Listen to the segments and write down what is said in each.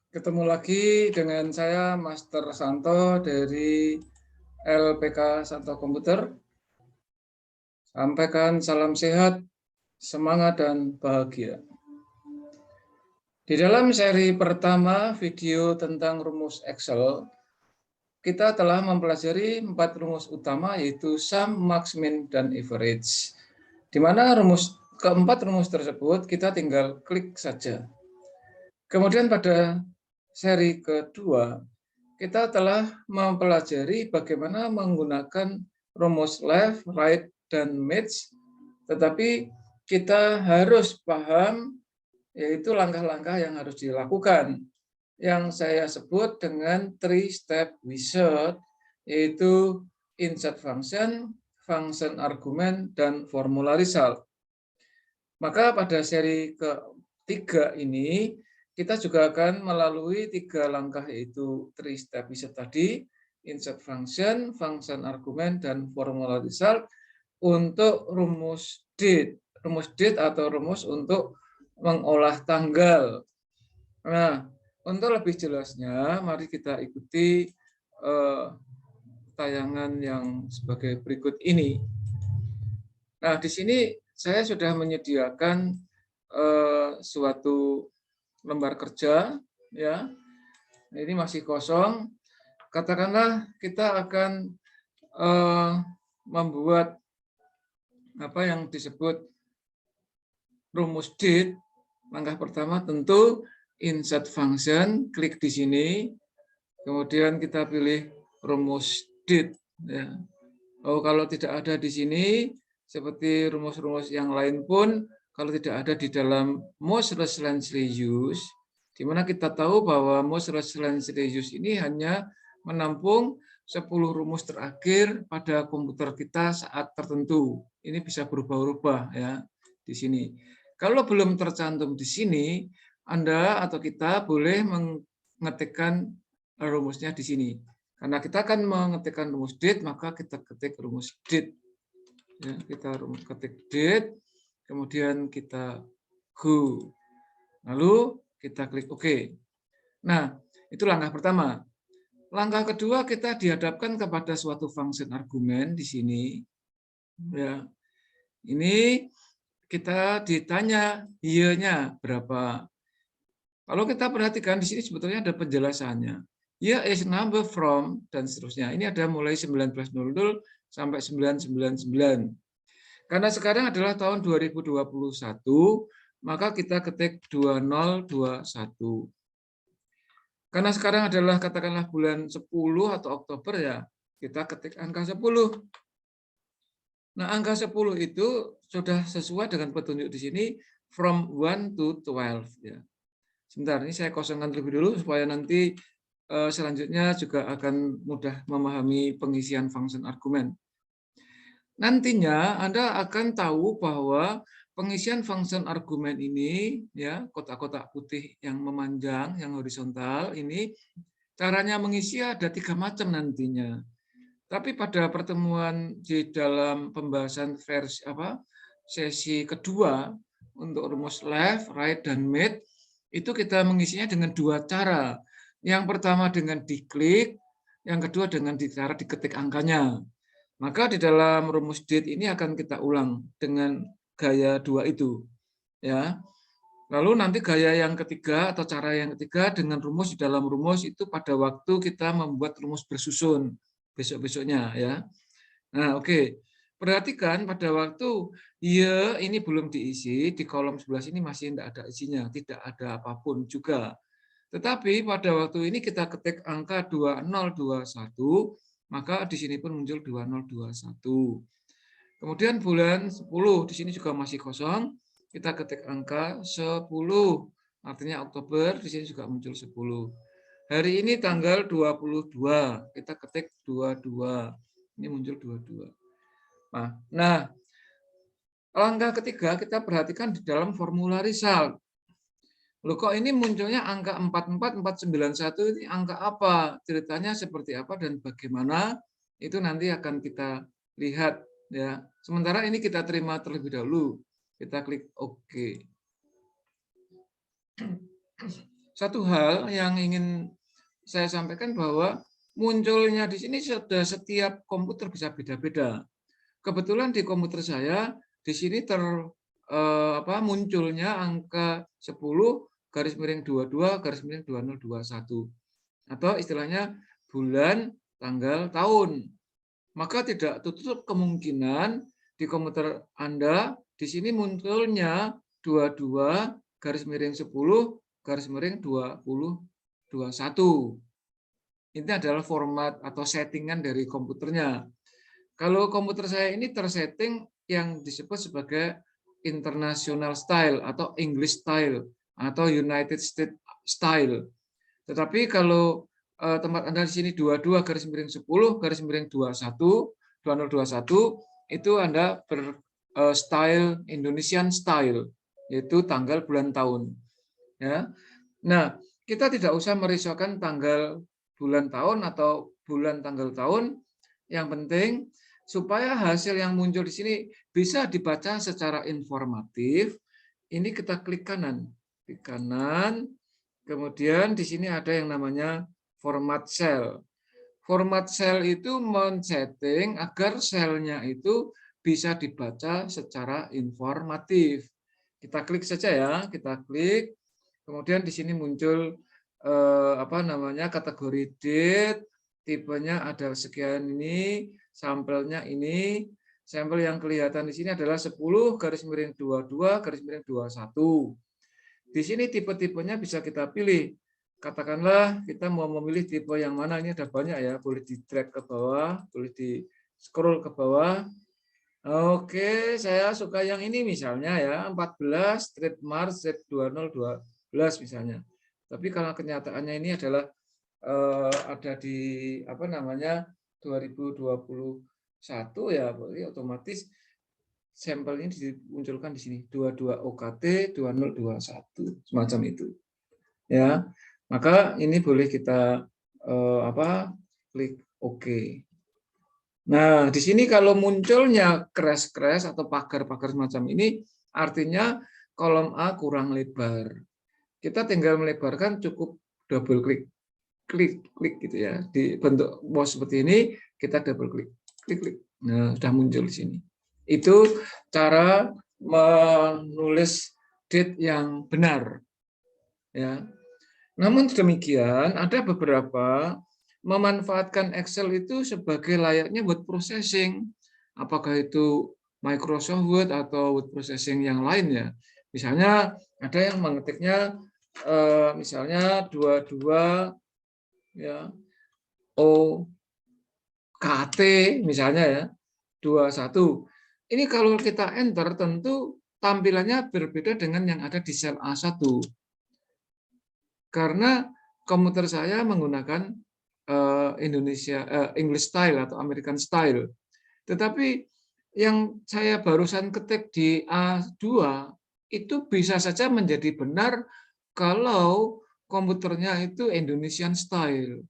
Ketemu lagi dengan saya Master Santo dari LPK Santo Komputer. Sampaikan salam sehat, semangat, dan bahagia. Di dalam seri pertama video tentang rumus Excel, kita telah mempelajari 4 rumus utama, yaitu sum, max, min, dan average. Di mana keempat rumus tersebut kita tinggal klik saja. Kemudian pada seri kedua, kita telah mempelajari bagaimana menggunakan rumus left, right, dan match, tetapi kita harus paham yaitu langkah-langkah yang harus dilakukan, yang saya sebut dengan 3-step wizard, yaitu insert function, function argument, dan formula result. Maka pada seri ketiga ini, kita juga akan melalui 3 langkah, yaitu 3-step wizard tadi, insert function, function argument, dan formula result untuk rumus date. Rumus date atau rumus untuk mengolah tanggal. Nah, untuk lebih jelasnya, mari kita ikuti tayangan yang sebagai berikut ini. Nah, di sini saya sudah menyediakan suatu lembar kerja, ya. Ini masih kosong. Katakanlah kita akan membuat apa yang disebut rumus date. Langkah pertama tentu insert function, klik di sini, kemudian kita pilih rumus date. Ya. Oh, kalau tidak ada di sini, seperti rumus-rumus yang lain pun, kalau tidak ada di dalam most recently used, di mana kita tahu bahwa most recently used ini hanya menampung 10 rumus terakhir pada komputer kita saat tertentu. Ini bisa berubah-ubah ya di sini. Kalau belum tercantum di sini, Anda atau kita boleh mengetikkan rumusnya di sini. Karena kita akan mengetikkan rumus date, maka kita ketik rumus date. Ya, kita ketik date, kemudian kita go. Lalu kita klik OK. Nah, itu langkah pertama. Langkah kedua, kita dihadapkan kepada suatu function argumen di sini. Ya. Ini kita ditanya year-nya berapa. Kalau kita perhatikan di sini sebetulnya ada penjelasannya. Year is number from dan seterusnya. Ini ada mulai 1900 sampai 999. Karena sekarang adalah tahun 2021, maka kita ketik 2021. Karena sekarang adalah katakanlah bulan 10 atau Oktober, ya kita ketik angka 10. Nah, angka 10 itu sudah sesuai dengan petunjuk di sini from 1 to 12 ya. Sebentar, ini saya kosongkan terlebih dulu supaya nanti selanjutnya juga akan mudah memahami pengisian function argumen. Nantinya Anda akan tahu bahwa pengisian function argumen ini, ya, kotak-kotak putih yang memanjang, yang horizontal ini, caranya mengisi ada 3 macam nantinya. Tapi pada pertemuan di dalam pembahasan sesi kedua untuk rumus left, right, dan mid, itu kita mengisinya dengan 2 cara. Yang pertama dengan diklik, yang kedua dengan cara diketik angkanya. Maka di dalam rumus date ini akan kita ulang dengan gaya 2 itu. Ya. Lalu nanti gaya yang ketiga atau cara yang ketiga dengan rumus di dalam rumus itu pada waktu kita membuat rumus bersusun besok-besoknya ya. Nah, oke. Perhatikan pada waktu year ini belum diisi, di kolom sebelah sini masih tidak ada isinya, tidak ada apapun juga. Tetapi pada waktu ini kita ketik angka 2021, maka di sini pun muncul 2021. Kemudian bulan 10, di sini juga masih kosong, kita ketik angka 10, artinya Oktober, di sini juga muncul 10. Hari ini tanggal 22, kita ketik 22, ini muncul 22. Nah, langkah ketiga kita perhatikan di dalam formula result. Loh, kok ini munculnya angka 44491, ini angka apa? Ceritanya seperti apa dan bagaimana? Itu nanti akan kita lihat ya. Sementara ini kita terima terlebih dahulu. Kita klik OK. satu hal yang ingin saya sampaikan bahwa munculnya di sini sudah setiap komputer bisa beda-beda. Kebetulan di komputer saya di sini munculnya angka 10 _22 _2021 atau istilahnya bulan, tanggal, tahun. Maka tidak tutup kemungkinan di komputer Anda di sini munculnya 22 _10 _2021. Ini adalah format atau settingan dari komputernya. Kalau komputer saya ini tersetting yang disebut sebagai international style atau English style atau United States style. Tetapi kalau tempat Anda di sini 22 _10 _2021 itu Anda style Indonesian style, yaitu tanggal, bulan, tahun. Ya. Nah, kita tidak usah merisaukan tanggal, bulan, tahun atau bulan, tanggal, tahun. Yang penting supaya hasil yang muncul di sini bisa dibaca secara informatif. Ini kita klik kanan, kemudian di sini ada yang namanya format cell. Format cell itu men-setting agar selnya itu bisa dibaca secara informatif. Kita klik saja ya, kita klik. Kemudian di sini muncul kategori date, tipenya ada sekian ini, sampelnya ini. Sampel yang kelihatan di sini adalah 10 _22 _21. Di sini tipe-tipenya bisa kita pilih. Katakanlah kita mau memilih tipe yang mana, ini ada banyak ya, boleh di drag ke bawah, boleh di scroll ke bawah. Oke, saya suka yang ini misalnya ya, 14 strip Mars Z2012 misalnya. Tapi kalau kenyataannya ini adalah ada di 2021 ya, otomatis sampel ini dimunculkan di sini 22 OKT 2021 semacam itu. Ya. Maka ini boleh kita klik OK. Nah, di sini kalau munculnya crash atau pagar-pagar semacam ini artinya kolom A kurang lebar. Kita tinggal melebarkan, cukup double klik gitu ya. Di bentuk mouse seperti ini kita double klik. Nah, sudah muncul di sini. Itu cara menulis date yang benar. Ya. Namun demikian, ada beberapa memanfaatkan Excel itu sebagai layaknya word processing. Apakah itu Microsoft Word atau word processing yang lain ya. Misalnya ada yang mengetiknya misalnya 22 ya OKT misalnya ya 21. Ini kalau kita enter tentu tampilannya berbeda dengan yang ada di sel A1. Karena komputer saya menggunakan English style atau American style. Tetapi yang saya barusan ketik di A2 itu bisa saja menjadi benar kalau komputernya itu Indonesian style.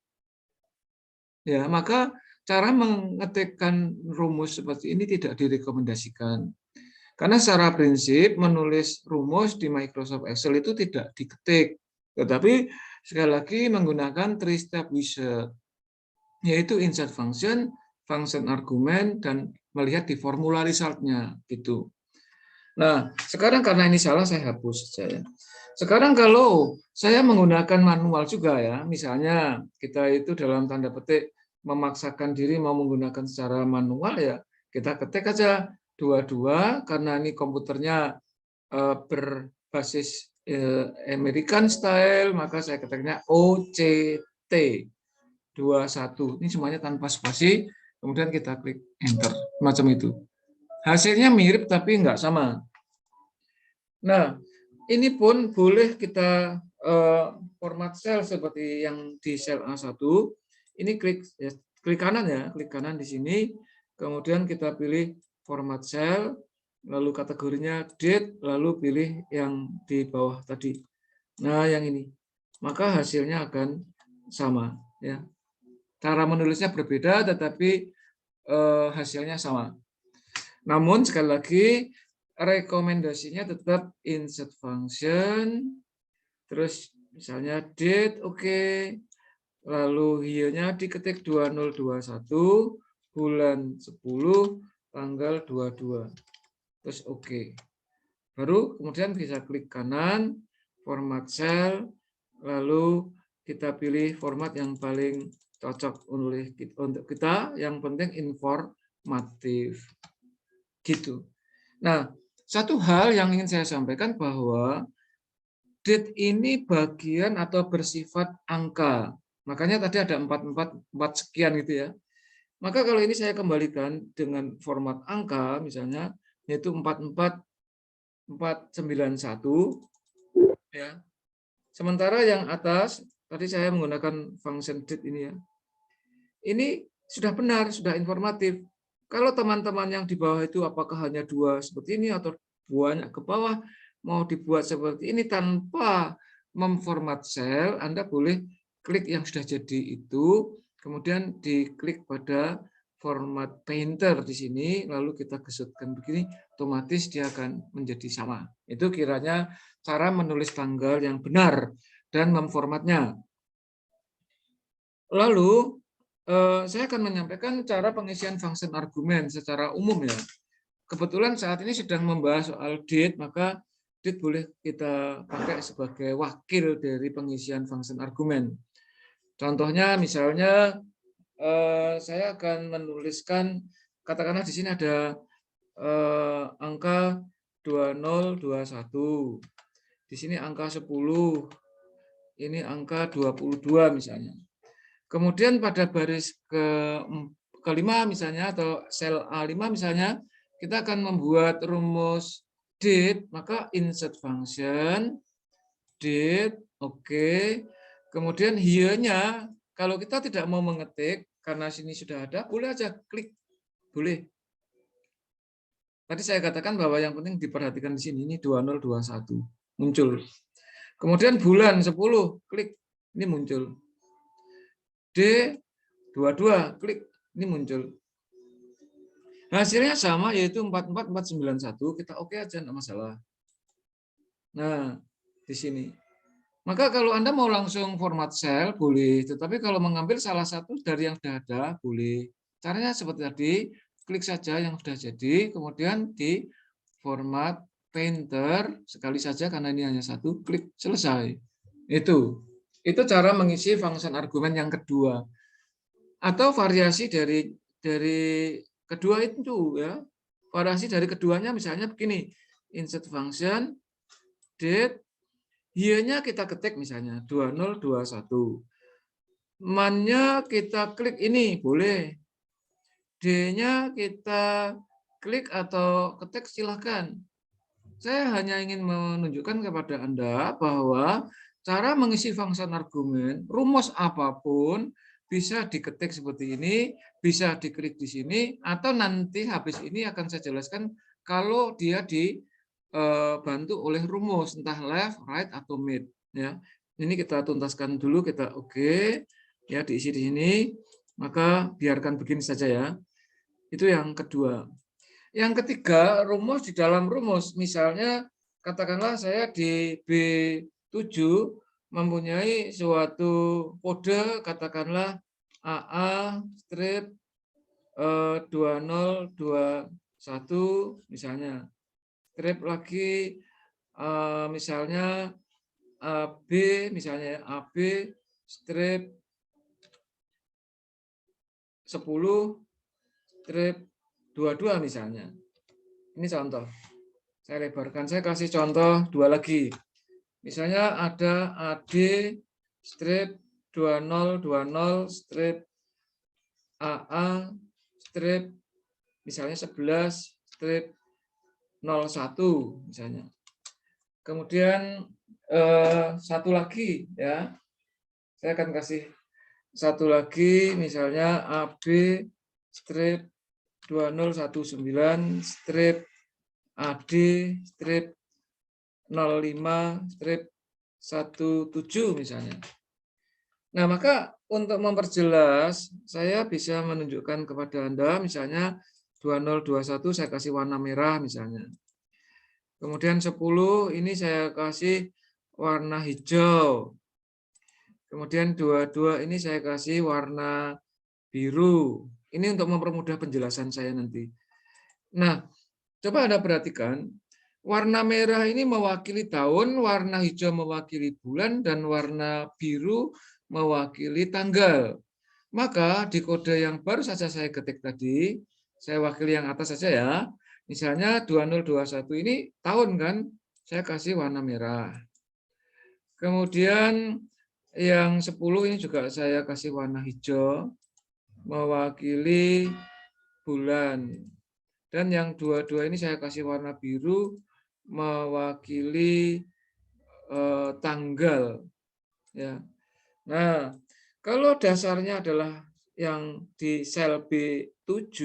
Ya, maka cara mengetikkan rumus seperti ini tidak direkomendasikan. Karena secara prinsip menulis rumus di Microsoft Excel itu tidak diketik, tetapi sekali lagi menggunakan three-step wizard, yaitu insert function, function argument, dan melihat di formula result-nya gitu. Nah, sekarang karena ini salah saya hapus saja. Sekarang kalau saya menggunakan manual juga ya, misalnya kita itu dalam tanda petik memaksakan diri mau menggunakan secara manual ya, kita ketik aja 22 karena ini komputernya berbasis American style, maka saya ketiknya OCT 21. Ini semuanya tanpa spasi, kemudian kita klik enter, macam itu. Hasilnya mirip tapi enggak sama. Nah, ini pun boleh kita format sel seperti yang di sel A1. Ini klik kanan ya, klik kanan di sini, kemudian kita pilih format sel, lalu kategorinya date, lalu pilih yang di bawah tadi. Nah, yang ini. Maka hasilnya akan sama ya. Cara menulisnya berbeda tetapi hasilnya sama. Namun sekali lagi rekomendasinya tetap insert function, terus Misalnya date, oke. Lalu here-nya diketik 2021, bulan 10, tanggal 22. Terus oke. Baru kemudian bisa klik kanan, format cell, lalu kita pilih format yang paling cocok untuk kita, yang penting informatif. Gitu. Nah, satu hal yang ingin saya sampaikan bahwa date ini bagian atau bersifat angka. Makanya tadi ada 4 sekian gitu ya. Maka kalau ini saya kembalikan dengan format angka misalnya, yaitu 44491 ya. Sementara yang atas tadi saya menggunakan function date ini ya. Ini sudah benar, sudah informatif. Kalau teman-teman yang di bawah itu apakah hanya 2 seperti ini atau banyak ke bawah mau dibuat seperti ini tanpa memformat sel, Anda boleh klik yang sudah jadi itu, kemudian diklik pada format painter di sini, lalu kita gesutkan begini, otomatis dia akan menjadi sama. Itu kiranya cara menulis tanggal yang benar dan memformatnya. Lalu saya akan menyampaikan cara pengisian function argumen secara umum ya. Kebetulan saat ini sedang membahas soal date, maka date boleh kita pakai sebagai wakil dari pengisian function argumen. Contohnya misalnya saya akan menuliskan, katakanlah di sini ada angka 2021. Di sini angka 10. Ini angka 22 misalnya. Kemudian pada baris kelima misalnya atau sel A5 misalnya, kita akan membuat rumus date, maka insert function date, oke. Kemudian here-nya kalau kita tidak mau mengetik karena sini sudah ada, boleh aja klik, boleh. Tadi saya katakan bahwa yang penting diperhatikan di sini, ini 2021 muncul. Kemudian bulan 10, klik, ini muncul. D22, klik, ini muncul. Hasilnya sama, yaitu 44491, kita oke aja, enggak masalah. Nah, di sini. Maka kalau Anda mau langsung format sel, boleh. Tetapi kalau mengambil salah satu dari yang sudah ada, boleh. Caranya seperti tadi, klik saja yang sudah jadi, kemudian di format painter, sekali saja karena ini hanya satu, klik, selesai. Itu cara mengisi function argumen yang kedua. Atau variasi dari kedua itu ya. Variasi dari keduanya misalnya begini. Insert function date, here-nya kita ketik misalnya 2021. Man-nya kita klik ini boleh. D-nya kita klik atau ketik silahkan. Saya hanya ingin menunjukkan kepada Anda bahwa cara mengisi function argumen, rumus apapun bisa diketik seperti ini, bisa diklik di sini, atau nanti habis ini akan saya jelaskan kalau dia dibantu oleh rumus, entah left, right, atau mid. Ya, ini kita tuntaskan dulu, kita oke, ya diisi di sini, maka biarkan begini saja ya. Itu yang kedua. Yang ketiga, rumus di dalam rumus. Misalnya, katakanlah saya di B7 mempunyai suatu kode, katakanlah AA strip 2021 misalnya. Strip lagi misalnya AB, misalnya AB strip 10 strip 22 misalnya. Ini contoh. Saya lebarkan, saya kasih contoh 2 lagi. Misalnya ada AD strip 2020 strip AA strip misalnya 11 strip 01 misalnya. Kemudian satu lagi ya. Saya akan kasih satu lagi misalnya AB strip 2019 strip AD strip 05 strip 17 misalnya. Nah, maka untuk memperjelas saya bisa menunjukkan kepada Anda misalnya 2021 saya kasih warna merah misalnya. Kemudian 10 ini saya kasih warna hijau. Kemudian 22 ini saya kasih warna biru. Ini untuk mempermudah penjelasan saya nanti. Nah, coba Anda perhatikan, warna merah ini mewakili tahun, warna hijau mewakili bulan, dan warna biru mewakili tanggal. Maka di kode yang baru saja saya ketik tadi, saya wakili yang atas saja ya. Misalnya 2021 ini tahun kan, saya kasih warna merah. Kemudian yang 10 ini juga saya kasih warna hijau, mewakili bulan. Dan yang 22 ini saya kasih warna biru, mewakili tanggal. Ya. Nah, kalau dasarnya adalah yang di sel B7,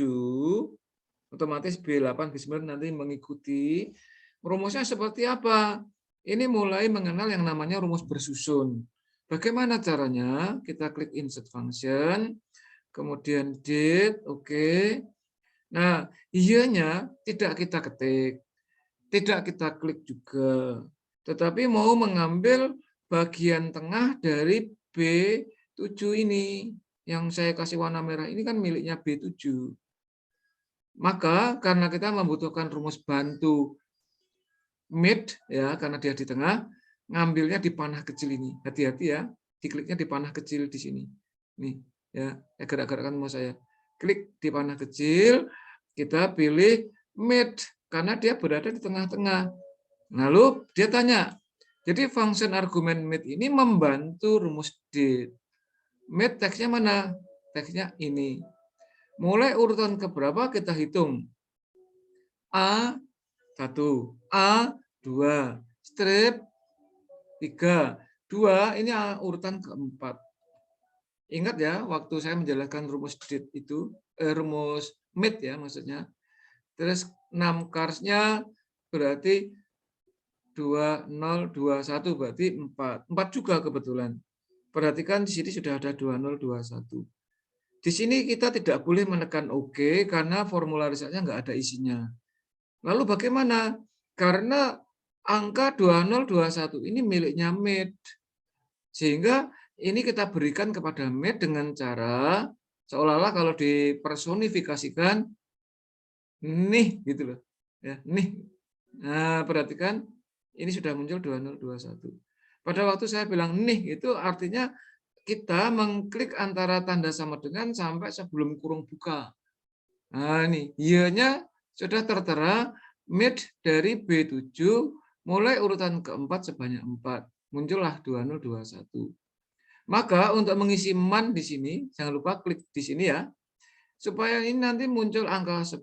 otomatis B8, B9 nanti mengikuti. Rumusnya seperti apa? Ini mulai mengenal yang namanya rumus bersusun. Bagaimana caranya? Kita klik insert function, kemudian date, oke. Nah, iya-nya tidak kita ketik, tidak kita klik juga, tetapi mau mengambil bagian tengah dari B7 ini. Yang saya kasih warna merah ini kan miliknya B7. Maka karena kita membutuhkan rumus bantu mid, ya karena dia di tengah, ngambilnya di panah kecil ini. Hati-hati ya, dikliknya di panah kecil di sini. Nih, ya, gerak-gerakkan mau saya. Klik di panah kecil, kita pilih mid karena dia berada di tengah-tengah. Lalu dia tanya, jadi function argumen mid ini membantu rumus date. Mid teksnya mana? Teksnya ini. Mulai urutan keberapa kita hitung. A1, A2, strip 3, 2 ini urutan keempat. Ingat ya, waktu saya menjelaskan rumus date itu, rumus mid ya maksudnya. Terus 6 karsnya berarti 2021 berarti 4. 4 juga kebetulan. Perhatikan di sini sudah ada 2021. Di sini kita tidak boleh menekan OK karena formularisasinya nggak ada isinya. Lalu bagaimana? Karena angka 2021 ini miliknya mid. Sehingga ini kita berikan kepada mid dengan cara seolah-olah kalau dipersonifikasikan nih gitu loh. Ya, nih. Nah, perhatikan ini sudah muncul 2021. Pada waktu saya bilang nih itu artinya kita mengklik antara tanda sama dengan sampai sebelum kurung buka. Nah, ini iya-nya sudah tertera mid dari B7 mulai urutan keempat sebanyak 4. Muncullah 2021. Maka untuk mengisi man di sini, jangan lupa klik di sini ya. Supaya ini nanti muncul angka 10,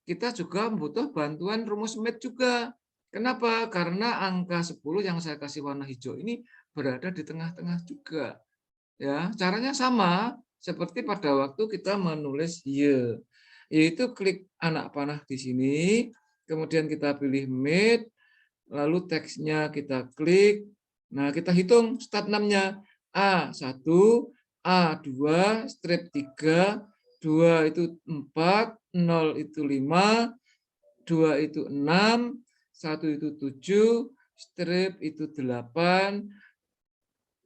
kita juga butuh bantuan rumus mid juga. Kenapa? Karena angka 10 yang saya kasih warna hijau ini berada di tengah-tengah juga. Ya, caranya sama seperti pada waktu kita menulis ye, yaitu klik anak panah di sini, kemudian kita pilih mid, lalu teksnya kita klik. Nah, kita hitung stat 6-nya. A1, A2, strip 3, 2 itu 4, 0 itu 5, 2 itu 6, 1 itu 7, strip itu 8,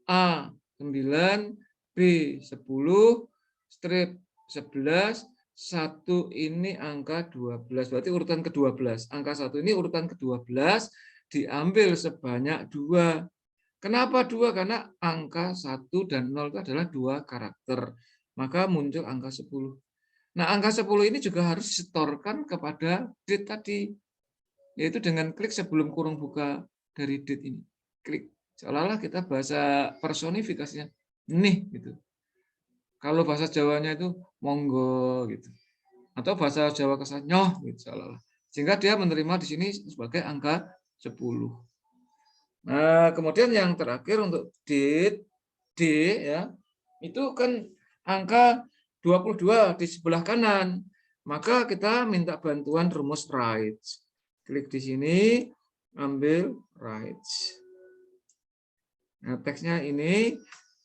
A 9, B 10, strip 11, 1 ini angka 12. Berarti urutan ke-12. Angka 1 ini urutan ke-12 diambil sebanyak 2. Kenapa 2? Karena angka 1 dan 0 itu adalah 2 karakter. Maka muncul angka 10. Nah, angka 10 ini juga harus disetorkan kepada date tadi. Yaitu dengan klik sebelum kurung buka dari date ini. Klik. Seolah-olah kita bahasa personifikasinya nih gitu. Kalau bahasa Jawanya itu monggo gitu. Atau bahasa Jawa kesan nyoh gitu seolah-olah. Sehingga dia menerima di sini sebagai angka 10. Nah, kemudian yang terakhir untuk date D ya. Itu kan angka 22 di sebelah kanan. Maka kita minta bantuan rumus right. Klik di sini, ambil right. Nah, teksnya ini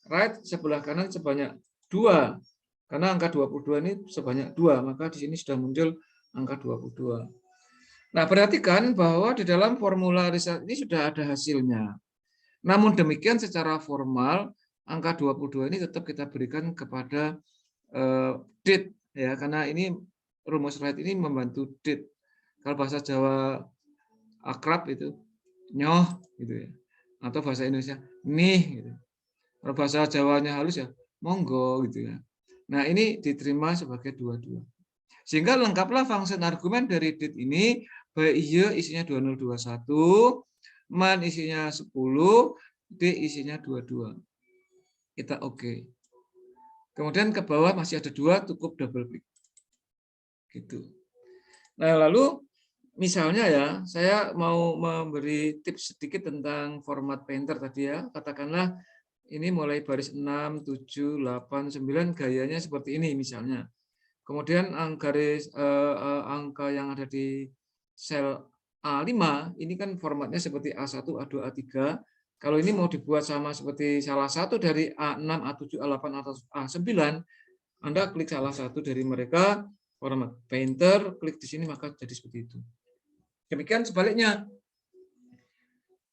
right sebelah kanan sebanyak 2. Karena angka 22 ini sebanyak 2, maka di sini sudah muncul angka 22. Nah, perhatikan bahwa di dalam formularisasi ini sudah ada hasilnya. Namun demikian secara formal angka 22 ini tetap kita berikan kepada date ya, karena ini rumus write ini membantu date. Kalau bahasa Jawa akrab itu nyoh gitu ya. Atau bahasa Indonesia nih gitu. Kalau bahasa Jawanya halus ya monggo gitu ya. Nah, ini diterima sebagai 22. Sehingga lengkaplah function argumen dari date ini, baik iya isinya 2021, man isinya 10, d isinya 22. Kita oke. Kemudian ke bawah masih ada 2, cukup double klik. Gitu. Nah, lalu misalnya ya, saya mau memberi tips sedikit tentang format painter tadi ya. Katakanlah ini mulai baris 6, 7, 8, 9, gayanya seperti ini misalnya. Kemudian angka yang ada di sel A5, ini kan formatnya seperti A1, A2, A3. Kalau ini mau dibuat sama seperti salah satu dari A6, A7, A8, atau A9, Anda klik salah satu dari mereka, format painter, klik di sini maka jadi seperti itu. Demikian sebaliknya.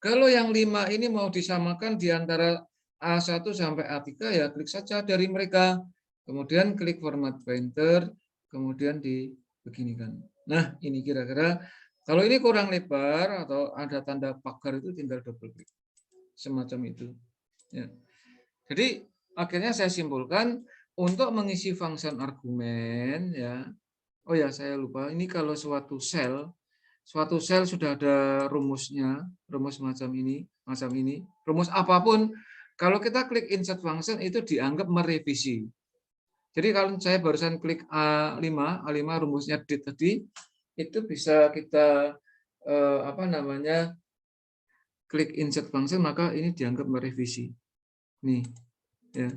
Kalau yang 5 ini mau disamakan di antara A1 sampai A3, ya klik saja dari mereka. Kemudian klik format painter, kemudian dibeginikan. Nah, ini kira-kira kalau ini kurang lebar atau ada tanda pagar itu tinggal double klik. Semacam itu. Ya. Jadi akhirnya saya simpulkan untuk mengisi function argumen ya. Oh ya, saya lupa. Ini kalau suatu sel sudah ada rumusnya, rumus macam ini, rumus apapun, kalau kita klik insert function itu dianggap merevisi. Jadi kalau saya barusan klik A5 rumusnya date tadi, itu bisa kita klik insert function, maka ini dianggap merevisi. Nih, ya,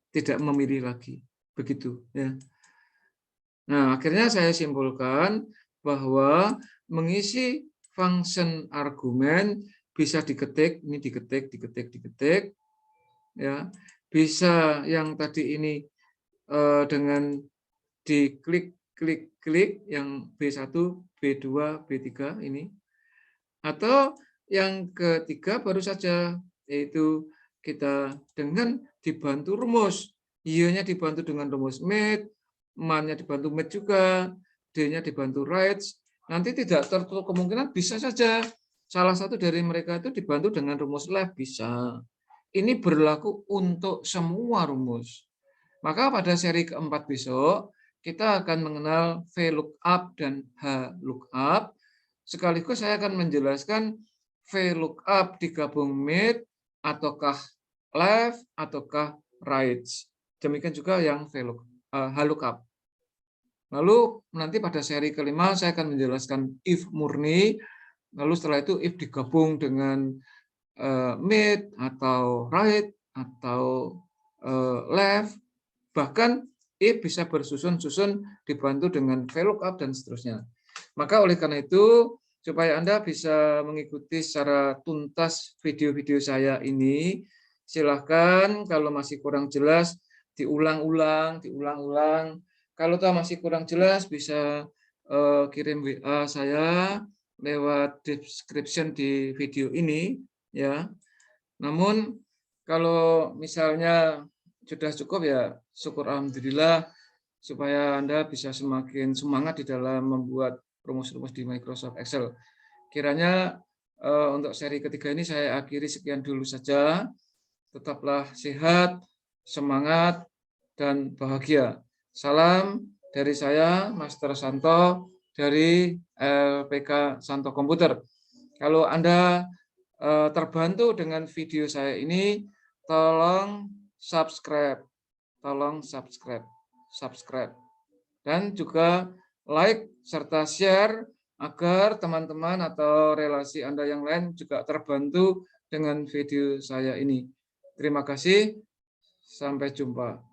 tidak memilih lagi, begitu ya. Nah, akhirnya saya simpulkan bahwa mengisi function argumen bisa diketik, ini diketik, ya. Bisa yang tadi ini dengan diklik, klik yang B1, B2, B3 ini. Atau yang ketiga baru saja, yaitu kita dengan dibantu rumus. I-nya dibantu dengan rumus MATH, man-nya dibantu MATH juga, D-nya dibantu writes. Nanti tidak tertutup kemungkinan bisa saja salah satu dari mereka itu dibantu dengan rumus left, bisa. Ini berlaku untuk semua rumus. Maka pada seri keempat besok, kita akan mengenal VLOOKUP dan HLOOKUP. Sekaligus saya akan menjelaskan VLOOKUP digabung MATH, ataukah left, ataukah right. Demikian juga yang HLOOKUP. Lalu nanti pada seri kelima saya akan menjelaskan if murni, lalu setelah itu if digabung dengan MATH atau right atau left, bahkan if bisa bersusun-susun dibantu dengan VLOOKUP dan seterusnya. Maka oleh karena itu, supaya Anda bisa mengikuti secara tuntas video-video saya ini, silahkan kalau masih kurang jelas diulang-ulang. Kalau masih kurang jelas bisa kirim WA saya lewat description di video ini ya. Namun kalau misalnya sudah cukup ya syukur alhamdulillah, supaya Anda bisa semakin semangat di dalam membuat rumus-rumus di Microsoft Excel. Kiranya untuk seri ketiga ini saya akhiri sekian dulu saja. Tetaplah sehat, semangat, dan bahagia. Salam dari saya, Master Santo, dari LPK Santo Komputer. Kalau Anda terbantu dengan video saya ini, tolong subscribe. Dan juga like serta share agar teman-teman atau relasi Anda yang lain juga terbantu dengan video saya ini. Terima kasih, sampai jumpa.